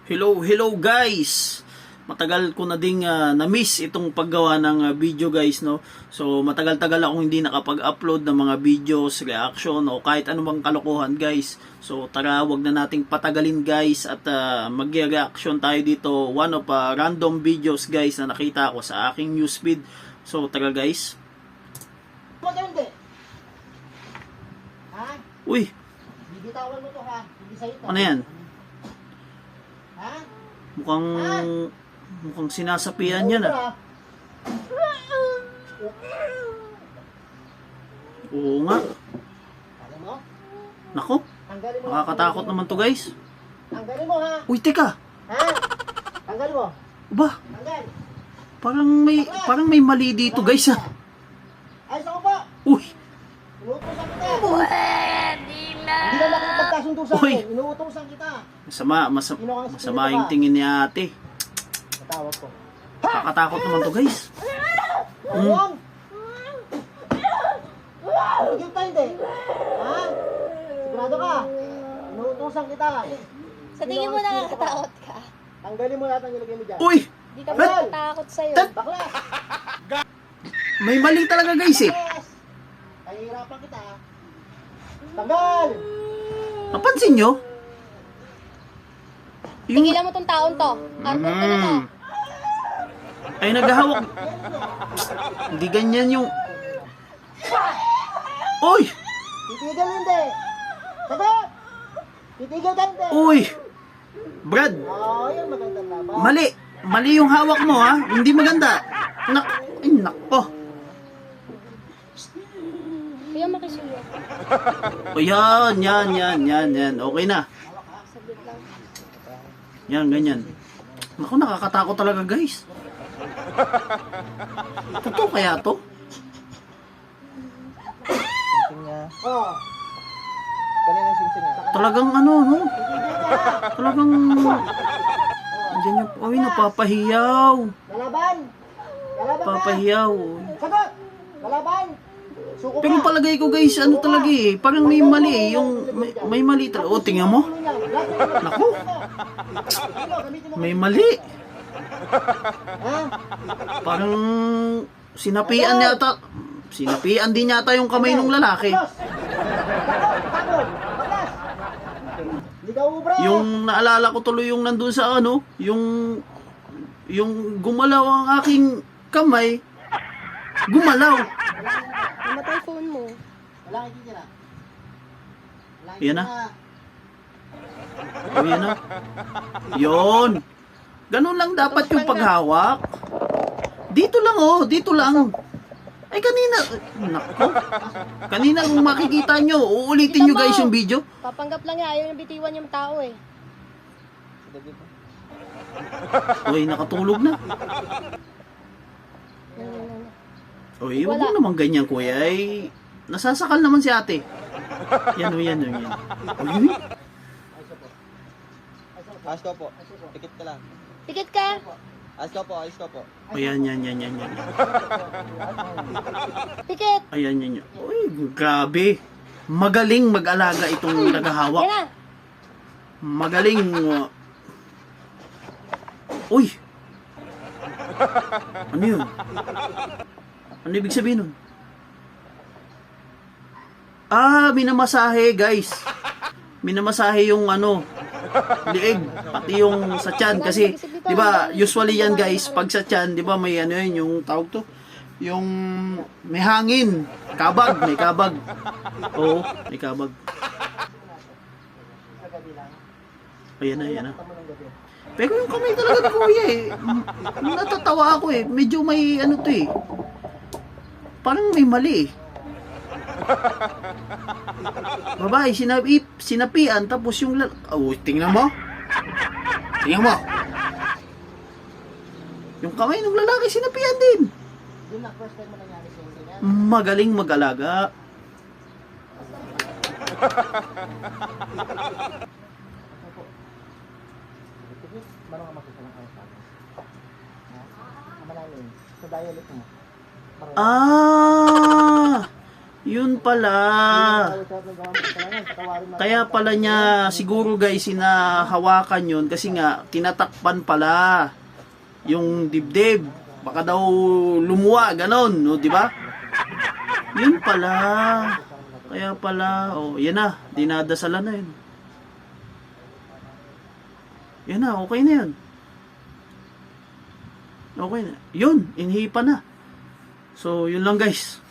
Hello guys. Matagal ko na ding na-miss itong paggawa ng video guys, no. So matagal-tagal akong hindi nakapag-upload ng mga videos, reaction o kahit anumang kalokohan guys. So tara, wag na nating patagalin guys at mag-reaction tayo dito. One of random videos guys na nakita ko sa aking newsfeed. So tara guys. Ha? Uy, Bibitawan mo to ha. Hindi sa'yo to. ano yan? Ha? Mukhang sinasapian yan ah. Oo nga. Alam mo? Nako, Tanggalin mo. nakakatakot naman to guys. Tanggalin mo ha. Uy, teka. Ha? Tanggalin mo. Ba, Tanggal. parang may mali dito guys ah. Ayos ako po. Uy, Inuutosan kita. Hindi na nakipagkasundo sa Uy. akin. Inuutosan kita. masama yung tingin ni ate. Tatawag ko. Nakakatakot naman to guys. Ayong! Tigil tayo hindi. Ha? Sigurado ka. Inuutosan kita. Sa tingin mo nakakatakot ka? Tanggalin mo lahat ang nilagay mo dyan. Uy, Di ka ba natakot sa'yo? Baklas! may mali talaga guys eh. Baklas! Kahihirapan kita. Tanggal! Napansin nyo? Tigilan mo tong taon to. Arthur ko na to. Ay naghahawak. Hindi ganyan yung... Uy! Titigil hindi. Sagot! Titigil ka hindi. Uy! Brad, Yan magandang laban. mali. Mali yung hawak mo ha. Hindi maganda. Ay, nako. Kuya makisuyo. O yan. Okay na. Sabit lang. Yan, ganyan. Naku, nakakatakot talaga guys. Totoo kaya to? Sing niya. Oo. Ganyan ang sing niya. Talagang ano, no? Talagang... Diyan yung... Uy, napapahiyaw. Lalaban! Lalaban ka! Papahiyaw. Sagot! Lalaban! Suko ka! Pero palagay ko guys, ano talaga eh. Parang may mali eh. May mali talaga. O, tingnan mo. Naku. May mali. Ha? Parang sinapian yata. Sinapian din yata yung kamay ng lalaki. Baklas! Takot! Baklas! Hindi ka ubra! Yung naalala ko tuloy yung nandun sa ano, yung gumalaw ang aking kamay. Gumalaw. Namatay phone mo. Wala kang titira. Wala kang Yan na. titira. O yan na. Yun. Ganun lang dapat yung paghawak. Dito lang oh, dito lang. Ay kanina, nako. Kanina kung makikita nyo, uulitin nyo guys yung video. Papanggap lang niya. Ayaw yung bitiwan yung tao eh. Uy, nakatulog na. Uy, wag mo naman ganyan kuya. Ay, nasasakal naman si ate. Yan. Uy. Ayos ko po. Tikit ka lang. Tikit ka. Ayos ko po. Ayan. Tikit. Ayan. Uy, grabe. Magaling mag-alaga itong naghahawak. Yan na. Magaling. Uy. Ano yun? Ano ibig sabihin nun? Minamasahe guys. Minamasahe yung ano, liig, pati yung sa tiyan kasi 'di ba usually yan guys pag sa tiyan 'di ba may ano yun yung tawag to yung may hangin, may kabag. Oo, may kabag. Ayan na. Pero yung kamay talaga ni kuya eh. Natatawa ako eh. Medyo may ano to eh. Parang may mali eh. Babae, sinapian tapos yung tingnan mo. Yung kamay ng lalaki sinapian din. Yun na, first time mo nangyari sa inyo. Magaling mag-alaga. Marunong ka magsasalang ayos sa akin. Ha? Malalim. Sa dialect mo. Marunong. Yun pala. Kaya pala niya siguro guys hinahawakan yun kasi nga tinatakpan pala yung dibdib. Baka daw lumuwa, ganon, no, di ba? Yun pala. Kaya pala, oh, yan na, dinadasalan na yun. Yan na, okay na yun. Okay na. Yun, inhipa na. So, yun lang guys.